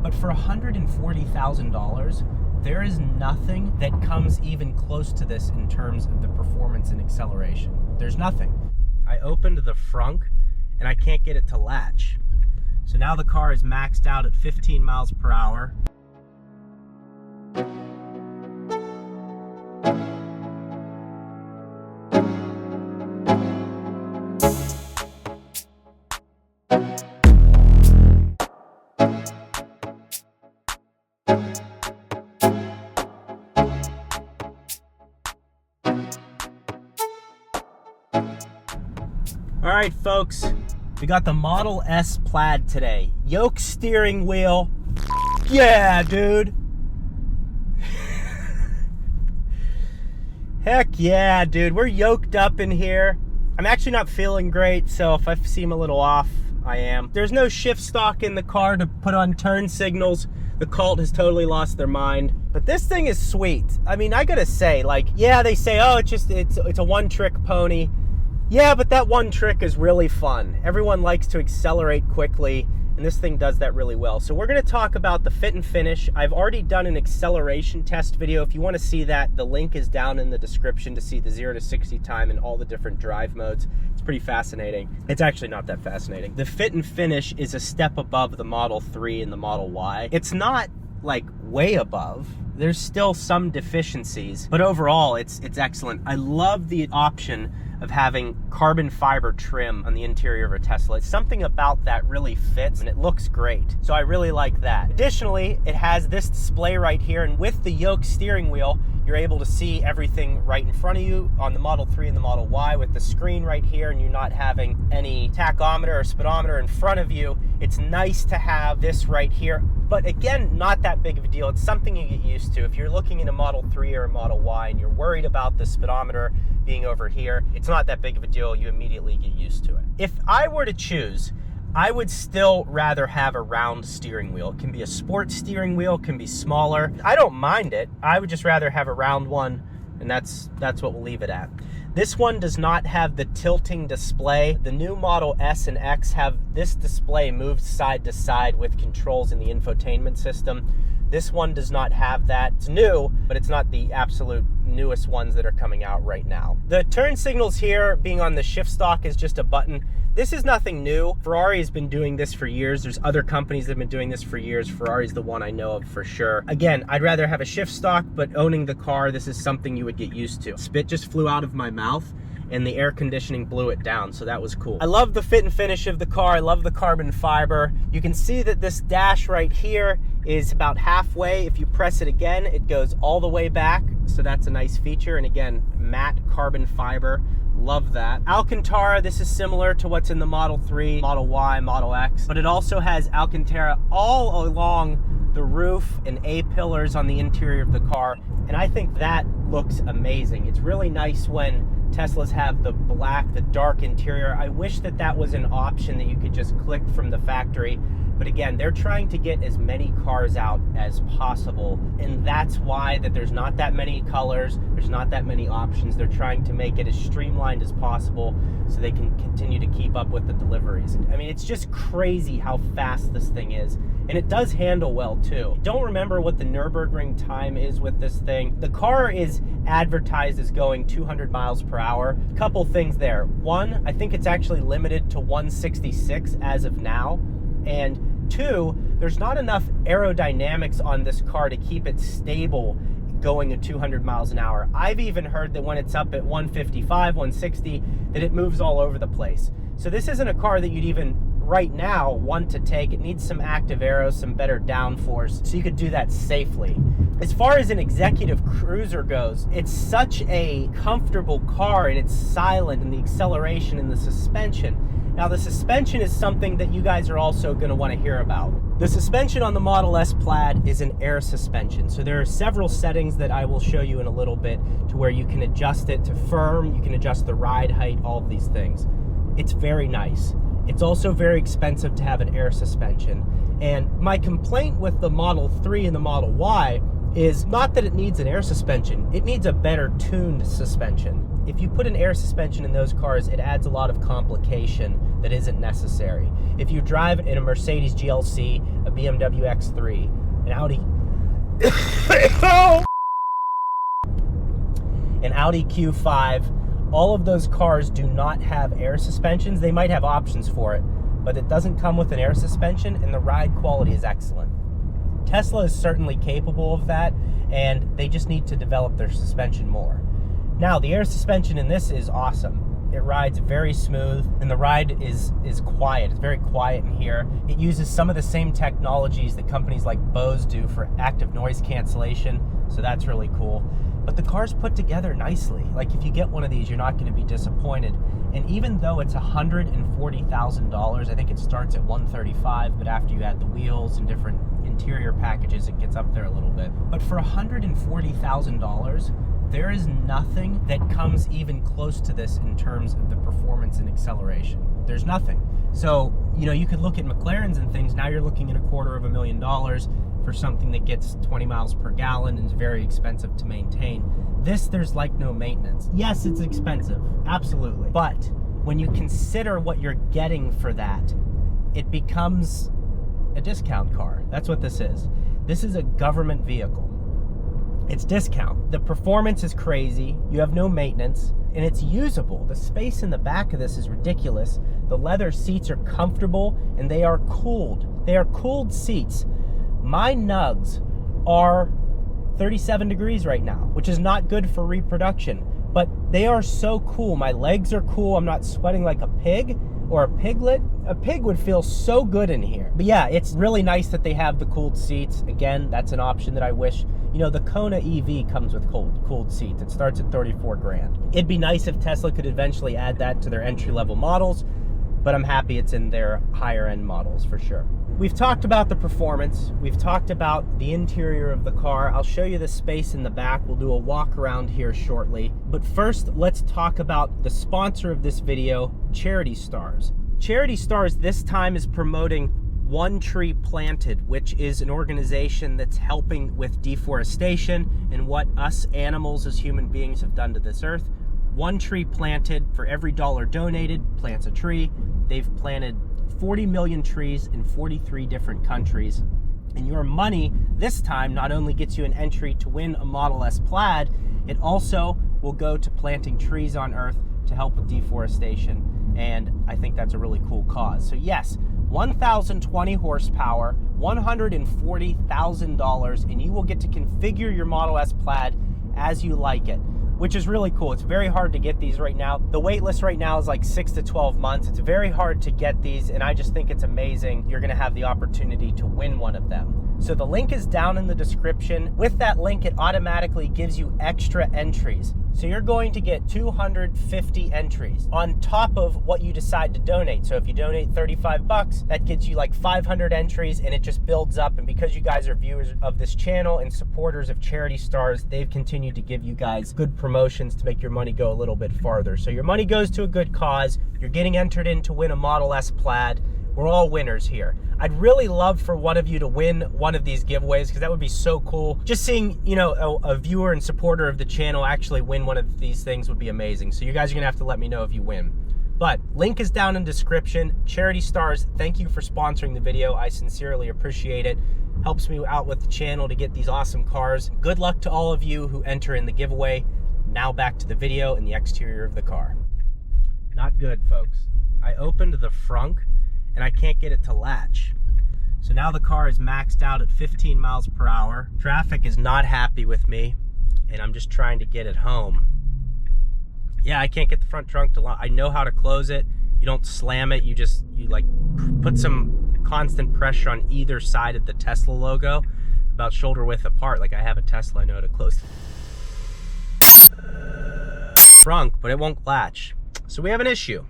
But for $140,000, there is nothing that comes even close to this in terms of the performance and acceleration. There's nothing. I opened the frunk and I can't get it to latch. So now the car is maxed out at 15 miles per hour. All right, folks, we got the Model S Plaid today. Yoke steering wheel. Yeah, dude. Heck yeah, dude. We're yoked up in here. I'm actually not feeling great, so if I seem a little off, I am. There's no shift stock in the car to put on turn signals. The cult has totally lost their mind. But this thing is sweet. I mean, I gotta say, like, yeah, they say, oh, it's a one-trick pony. Yeah, but that one trick is really fun. Everyone likes to accelerate quickly, and this thing does that really well. So we're gonna talk about the fit and finish. I've already done an acceleration test video. If you wanna see that, the link is down in the description to see the 0 to 60 time and all the different drive modes. It's pretty fascinating. It's actually not that fascinating. The fit and finish is a step above the Model 3 and the Model Y. It's not like way above. There's still some deficiencies, but overall it's excellent. I love the option of having carbon fiber trim on the interior of a Tesla. It's something about that really fits and it looks great. So I really like that. Additionally, it has this display right here, and with the Yoke steering wheel, you're able to see everything right in front of you on the Model 3 and the Model Y with the screen right here, and you're not having any tachometer or speedometer in front of you. It's nice to have this right here, but again, not that big of a deal. It's something you get used to. If you're looking in a Model 3 or a Model Y and you're worried about the speedometer being over here, it's not that big of a deal. You immediately get used to it. If I were to choose, I would still rather have a round steering wheel. It can be a sport steering wheel, it can be smaller. I don't mind it. I would just rather have a round one, and that's what we'll leave it at. This one does not have the tilting display. The new Model S and X have this display moved side to side with controls in the infotainment system. This one does not have that. It's new, but it's not the absolute newest ones that are coming out right now. The turn signals here being on the shift stock is just a button. This is nothing new. Ferrari has been doing this for years. There's other companies that have been doing this for years. Ferrari's the one I know of for sure. Again, I'd rather have a shift stock, but owning the car, this is something you would get used to. Spit just flew out of my mouth and the air conditioning blew it down, so that was cool. I love the fit and finish of the car. I love the carbon fiber. You can see that this dash right here is about halfway. If you press it again, it goes all the way back, so that's a nice feature. And again, matte carbon fiber. Love that. Alcantara, this is similar to what's in the Model 3, Model Y, Model X, but it also has Alcantara all along the roof and A-pillars on the interior of the car, and I think that looks amazing. It's really nice when Teslas have the black, the dark interior. I wish that that was an option that you could just click from the factory. But again, they're trying to get as many cars out as possible. And that's why that there's not that many colors, there's not that many options. They're trying to make it as streamlined as possible so they can continue to keep up with the deliveries. I mean, it's just crazy how fast this thing is. And it does handle well too. I don't remember what the Nürburgring time is with this thing. The car is advertised as going 200 miles per hour. A couple things there. One, I think it's actually limited to 166 as of now. And two, there's not enough aerodynamics on this car to keep it stable going at 200 miles an hour. I've even heard that when it's up at 155, 160, that it moves all over the place. So this isn't a car that you'd even right now want to take. It needs some active aero, some better downforce, so you could do that safely. As far as an executive cruiser goes, it's such a comfortable car, and it's silent, and the acceleration and the suspension. Now, the suspension is something that you guys are also going to want to hear about. The suspension on the Model S Plaid is an air suspension. So there are several settings that I will show you in a little bit to where you can adjust it to firm, you can adjust the ride height, all of these things. It's very nice. It's also very expensive to have an air suspension. And my complaint with the Model 3 and the Model Y is not that it needs an air suspension, it needs a better tuned suspension. If you put an air suspension in those cars, it adds a lot of complication that isn't necessary. if you drive in a Mercedes GLC, a BMW X3, an Audi an Audi Q5, all of those cars do not have air suspensions. They might have options for it, but it doesn't come with an air suspension, and the ride quality is excellent. Tesla is certainly capable of that, and they just need to develop their suspension more. Now, the air suspension in this is awesome. It rides very smooth, and the ride is quiet. It's very quiet in here. It uses some of the same technologies that companies like Bose do for active noise cancellation, so that's really cool. But the car's put together nicely. Like, if you get one of these, you're not going to be disappointed. And even though it's $140,000, I think it starts at $135,000, but after you add the wheels and different interior packages, it gets up there a little bit. But for $140,000, there is nothing that comes even close to this in terms of the performance and acceleration. There's nothing. So, you know, you could look at McLarens and things. Now you're looking at $250,000 for something that gets 20 miles per gallon and is very expensive to maintain. This, there's like no maintenance. Yes, it's expensive, absolutely. But when you consider what you're getting for that, it becomes a discount car. That's what this is. This is a government vehicle. It's discount. The performance is crazy. You have no maintenance, and it's usable. The space in the back of this is ridiculous. The leather seats are comfortable, and they are cooled. They are cooled seats. My nugs are 37 degrees right now, which is not good for reproduction, but they are so cool. My legs are cool. I'm not sweating like a pig or a piglet. A pig would feel so good in here. But yeah, it's really nice that they have the cooled seats. Again, that's an option that I wish. You know, the Kona EV comes with cooled seats. It starts at 34 grand. It'd be nice if Tesla could eventually add that to their entry-level models, but I'm happy it's in their higher-end models for sure. We've talked about the performance. We've talked about the interior of the car. I'll show you the space in the back. We'll do a walk around here shortly. But first, let's talk about the sponsor of this video, Charity Stars. Charity Stars this time is promoting One Tree Planted, which is an organization that's helping with deforestation and what us animals as human beings have done to this earth. One Tree Planted, for every dollar donated, plants a tree. They've planted 40 million trees in 43 different countries. And your money this time not only gets you an entry to win a Model S Plaid, it also will go to planting trees on Earth to help with deforestation. And I think that's a really cool cause. So yes, 1,020 horsepower, $140,000, and you will get to configure your Model S Plaid as you like it, which is really cool. It's very hard to get these right now. The wait list right now is like 6 to 12 months. It's very hard to get these, and I just think it's amazing. You're gonna have the opportunity to win one of them. So the link is down in the description. With that link, it automatically gives you extra entries. So you're going to get 250 entries on top of what you decide to donate. So if you donate 35 bucks, that gets you like 500 entries, and it just builds up. And because you guys are viewers of this channel and supporters of Charity Stars, they've continued to give you guys good promotions to make your money go a little bit farther. So your money goes to a good cause. You're getting entered in to win a Model S Plaid. We're all winners here. I'd really love for one of you to win one of these giveaways, because that would be so cool. Just seeing, you know, a viewer and supporter of the channel actually win one of these things would be amazing. So you guys are gonna have to let me know if you win. But link is down in description. Charity Stars, thank you for sponsoring the video. I sincerely appreciate it. Helps me out with the channel to get these awesome cars. Good luck to all of you who enter in the giveaway. Now back to the video and the exterior of the car. Not good, folks. I opened the frunk and I can't get it to latch. So now the car is maxed out at 15 miles per hour. Traffic is not happy with me, and I'm just trying to get it home. Yeah, I can't get the front trunk to lock. I know how to close it. You don't slam it, you like put some constant pressure on either side of the Tesla logo, about shoulder width apart. Like I have a Tesla, I know how to close trunk, but it won't latch. So we have an issue.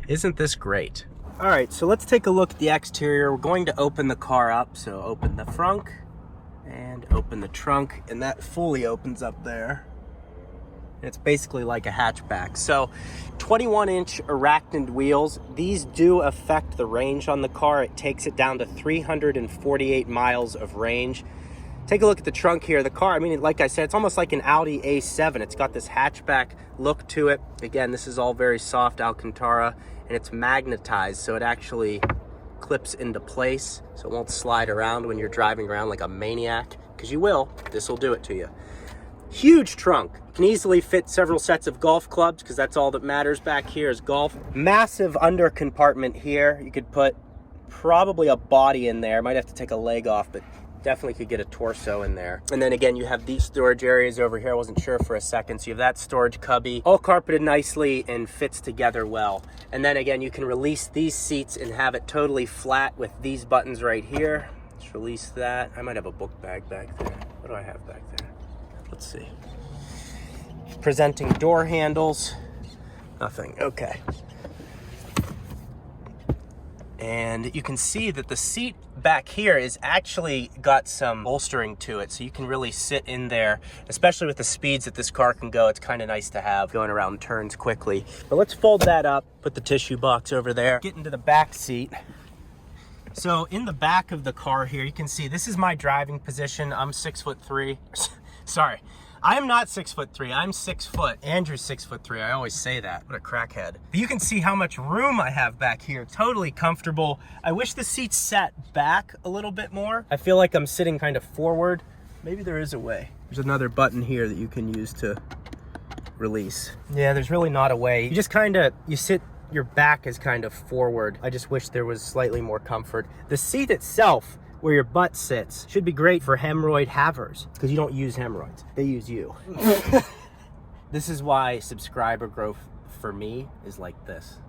Isn't this great? All right, so let's take a look at the exterior. We're going to open the car up. So open the frunk and open the trunk, and that fully opens up there. It's basically like a hatchback. So 21-inch arachnid wheels. These do affect the range on the car. It takes it down to 348 miles of range. Take a look at the trunk here. The car, I mean, like I said, it's almost like an Audi A7. It's got this hatchback look to it. Again, this is all very soft Alcantara, and it's magnetized, so it actually clips into place, so it won't slide around when you're driving around like a maniac, because you will. This will do it to you. Huge trunk. Can easily fit several sets of golf clubs, because that's all that matters back here is golf. Massive under compartment here. You could put probably a body in there. Might have to take a leg off, but definitely could get a torso in there. And then again, you have these storage areas over here. I wasn't sure for a second. So you have that storage cubby, all carpeted nicely and fits together well. And then again, you can release these seats and have it totally flat with these buttons right here. Let's release that. I might have a book bag back there. What do I have back there? Let's see. Presenting door handles. Nothing. Okay. And you can see that the seat back here is actually got some bolstering to it, so you can really sit in there, especially with the speeds that this car can go. It's kind of nice to have going around turns quickly. But let's fold that up, put the tissue box over there, get into the back seat. So in the back of the car here, you can see this is my driving position. I'm 6'3". Sorry, I'm not 6'3", I'm 6 foot. Andrew's 6'3", I always say that, what a crackhead. But you can see how much room I have back here, totally comfortable. I wish the seats sat back a little bit more. I feel like I'm sitting kind of forward. Maybe there is a way. There's another button here that you can use to release. Yeah, there's really not a way. You just kind of, you sit, your back is kind of forward. I just wish there was slightly more comfort. The seat itself, where your butt sits, should be great for hemorrhoid havers, because you don't use hemorrhoids, they use you. This is why subscriber growth for me is like this.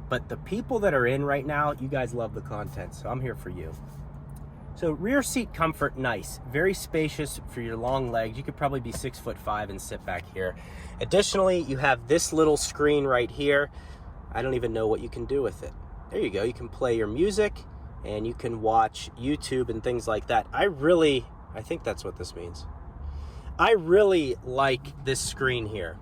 But the people that are in right now, you guys love the content, so I'm here for you. So rear seat comfort, nice. Very spacious for your long legs. You could probably be 6'5" and sit back here. Additionally, you have this little screen right here. I don't even know what you can do with it. There you go, you can play your music, and you can watch YouTube and things like that. I think that's what this means. I really like this screen here.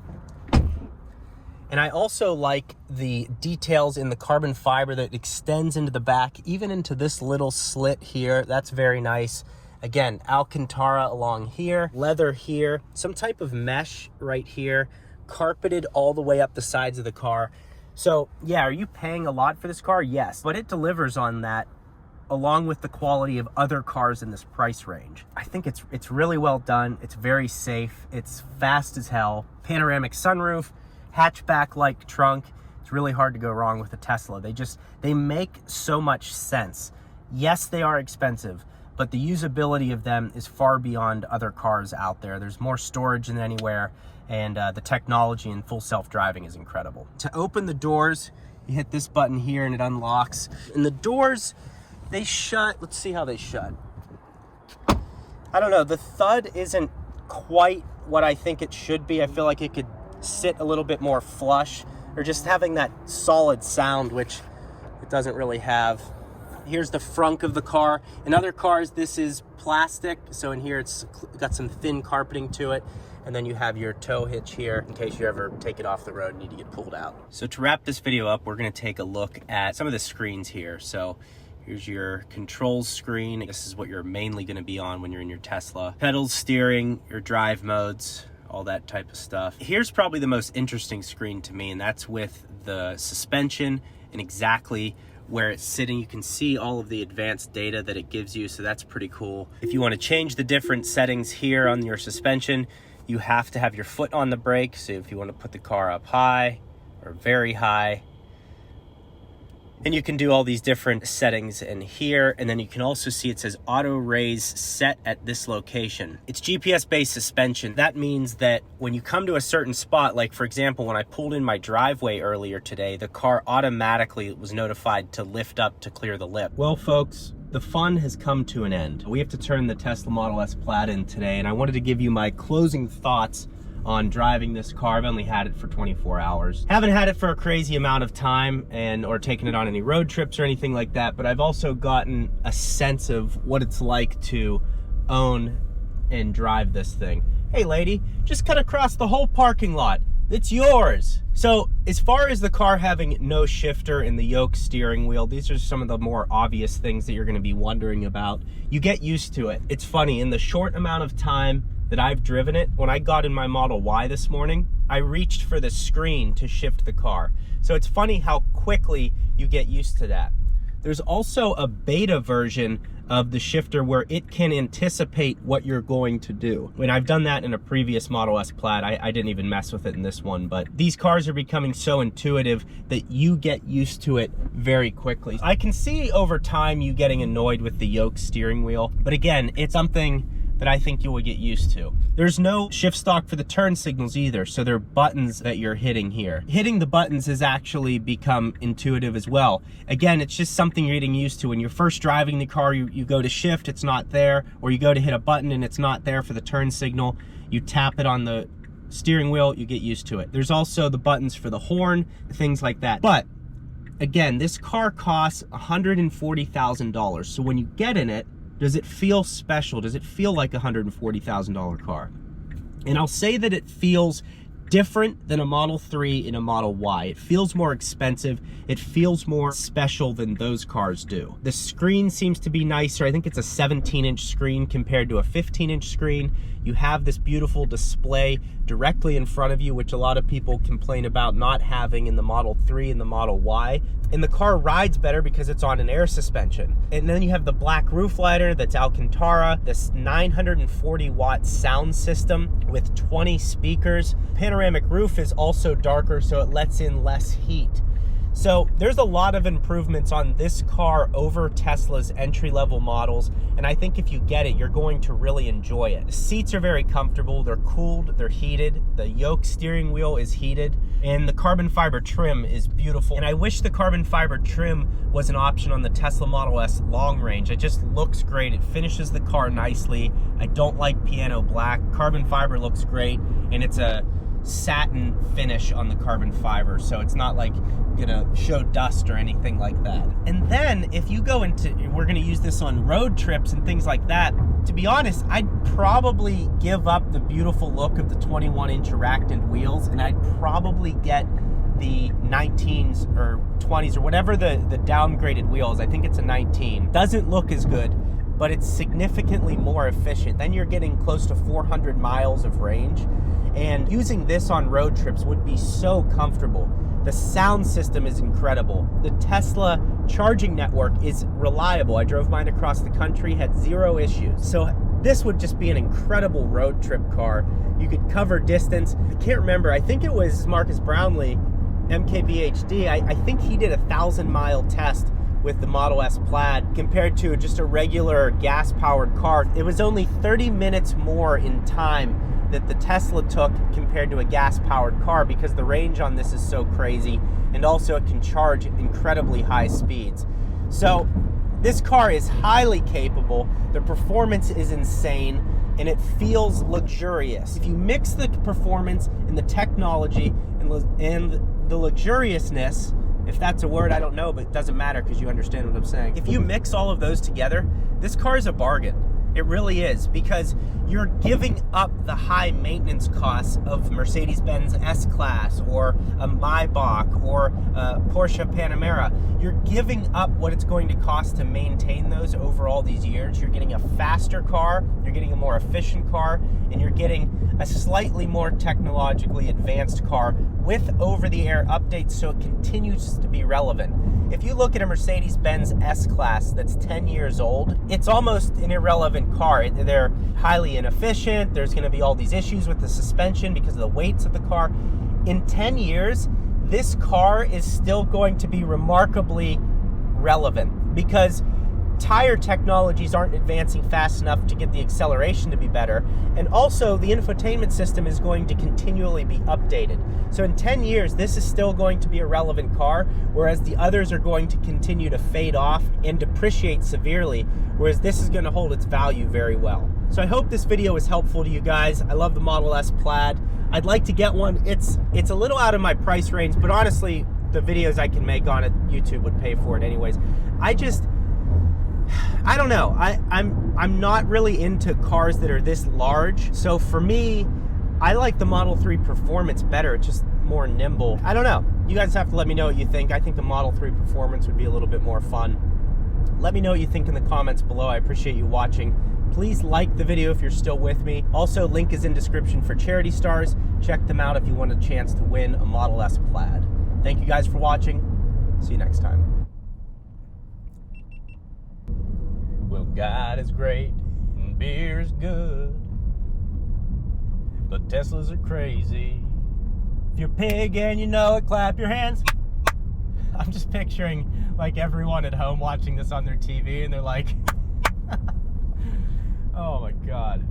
And I also like the details in the carbon fiber that extends into the back, even into this little slit here. That's very nice. Again, Alcantara along here, leather here, some type of mesh right here, carpeted all the way up the sides of the car. So yeah, are you paying a lot for this car? Yes, but it delivers on that, along with the quality of other cars in this price range. I think it's really well done. It's very safe. It's fast as hell. Panoramic sunroof, hatchback-like trunk. It's really hard to go wrong with a Tesla. They make so much sense. Yes, they are expensive, but the usability of them is far beyond other cars out there. There's more storage than anywhere, and the technology in full self-driving is incredible. To open the doors, you hit this button here and it unlocks. And the doors, they shut. Let's see how they shut. I don't know, the thud isn't quite what I think it should be. I feel like it could sit a little bit more flush, or just having that solid sound, which it doesn't really have. Here's the front of the car. In other cars, this is plastic, so in here it's got some thin carpeting to it. And then you have your tow hitch here in case you ever take it off the road and need to get pulled out. So to wrap this video up, we're gonna take a look at some of the screens here. So here's your controls screen. This is what you're mainly gonna be on when you're in your Tesla. Pedals, steering, your drive modes, all that type of stuff. Here's probably the most interesting screen to me, and that's with the suspension and exactly where it's sitting. You can see all of the advanced data that it gives you, so that's pretty cool. If you wanna change the different settings here on your suspension, you have to have your foot on the brake. So if you want to put the car up high or very high, and you can do all these different settings in here. And then you can also see it says auto raise set at this location. It's GPS based suspension. That means that when you come to a certain spot, like for example, when I pulled in my driveway earlier today, the car automatically was notified to lift up to clear the lip. Well, folks, the fun has come to an end. We have to turn the Tesla Model S Plaid in today, and I wanted to give you my closing thoughts on driving this car. I've only had it for 24 hours. Haven't had it for a crazy amount of time or taken it on any road trips or anything like that, but I've also gotten a sense of what it's like to own and drive this thing. Hey lady, just cut across the whole parking lot. It's yours. So as far as the car having no shifter and the Yoke steering wheel, these are some of the more obvious things that you're going to be wondering about. You get used to it. It's funny, in the short amount of time that I've driven it, when I got in my Model Y this morning, I reached for the screen to shift the car. So it's funny how quickly you get used to that. There's also a beta version of the shifter where it can anticipate what you're going to do. And I've done that in a previous Model S Plaid. I didn't even mess with it in this one, but these cars are becoming so intuitive that you get used to it very quickly. I can see over time you getting annoyed with the Yoke steering wheel, but again, it's something that I think you will get used to. There's no shift stock for the turn signals either, so they're buttons that you're hitting here. Hitting the buttons has actually become intuitive as well. Again, it's just something you're getting used to. When you're first driving the car, you go to shift, it's not there, or you go to hit a button and it's not there for the turn signal. You tap it on the steering wheel, you get used to it. There's also the buttons for the horn, things like that. But again, this car costs $140,000. So when you get in it, does it feel special? Does it feel like a $140,000 car? And I'll say that it feels different than a Model 3 and a Model Y. It feels more expensive. It feels more special than those cars do. The screen seems to be nicer. I think it's a 17-inch screen compared to a 15-inch screen. You have this beautiful display directly in front of you, which a lot of people complain about not having in the Model 3 and the Model Y. And the car rides better because it's on an air suspension. And then you have the black roof liner that's Alcantara, this 940-watt sound system with 20 speakers. Panoramic roof is also darker, so it lets in less heat. So there's a lot of improvements on this car over Tesla's entry-level models, and I think if you get it, you're going to really enjoy it. The seats are very comfortable, they're cooled, they're heated, the Yoke steering wheel is heated, and the carbon fiber trim is beautiful. And I wish the carbon fiber trim was an option on the Tesla Model S long range. It just looks great, it finishes the car nicely. I don't like piano black. Carbon fiber looks great, and it's a satin finish on the carbon fiber, so it's not like gonna show dust or anything like that. And then if you go into, we're gonna use this on road trips and things like that, to be honest, I'd probably give up the beautiful look of the 21-inch racked-in wheels, and I'd probably get the 19s or 20s or whatever the downgraded wheels. I think it's a 19. Doesn't look as good, but it's significantly more efficient. Then you're getting close to 400 miles of range, and using this on road trips would be so comfortable. The sound system is incredible. The Tesla charging network is reliable. I drove mine across the country, had zero issues. So this would just be an incredible road trip car. You could cover distance. I can't remember, I think it was Marcus Brownlee, MKBHD, I think he did a 1,000-mile test with the Model S Plaid compared to just a regular gas-powered car. It was only 30 minutes more in time that the Tesla took compared to a gas-powered car because the range on this is so crazy, and also it can charge incredibly high speeds. So this car is highly capable, the performance is insane, and it feels luxurious. If you mix the performance and the technology and the luxuriousness, if that's a word, I don't know, but it doesn't matter because you understand what I'm saying. If you mix all of those together, this car is a bargain. It really is, because you're giving up the high maintenance costs of Mercedes-Benz S-Class or a Maybach or a Porsche Panamera. You're giving up what it's going to cost to maintain those over all these years. You're getting a faster car, you're getting a more efficient car, and you're getting a slightly more technologically advanced car with over-the-air updates so it continues to be relevant. If you look at a Mercedes-Benz S-Class that's 10 years old, it's almost an irrelevant car. They're highly inefficient. There's going to be all these issues with the suspension because of the weights of the car. In 10 years, this car is still going to be remarkably relevant because tire technologies aren't advancing fast enough to get the acceleration to be better, and also the infotainment system is going to continually be updated. So in 10 years, this is still going to be a relevant car, whereas the others are going to continue to fade off and depreciate severely, whereas this is going to hold its value very well. So I hope this video was helpful to you guys. I love the Model S Plaid. I'd like to get one. It's a little out of my price range, but honestly, the videos I can make on it, YouTube would pay for it anyways. I don't know. I'm not really into cars that are this large. So for me, I like the Model 3 Performance better. It's just more nimble. I don't know. You guys have to let me know what you think. I think the Model 3 Performance would be a little bit more fun. Let me know what you think in the comments below. I appreciate you watching. Please like the video if you're still with me. Also, link is in description for charity stars. Check them out if you want a chance to win a Model S Plaid. Thank you guys for watching. See you next time. Well, God is great and beer is good, but Teslas are crazy. If you're a pig and you know it, clap your hands. I'm just picturing like everyone at home watching this on their TV and they're like, oh my God.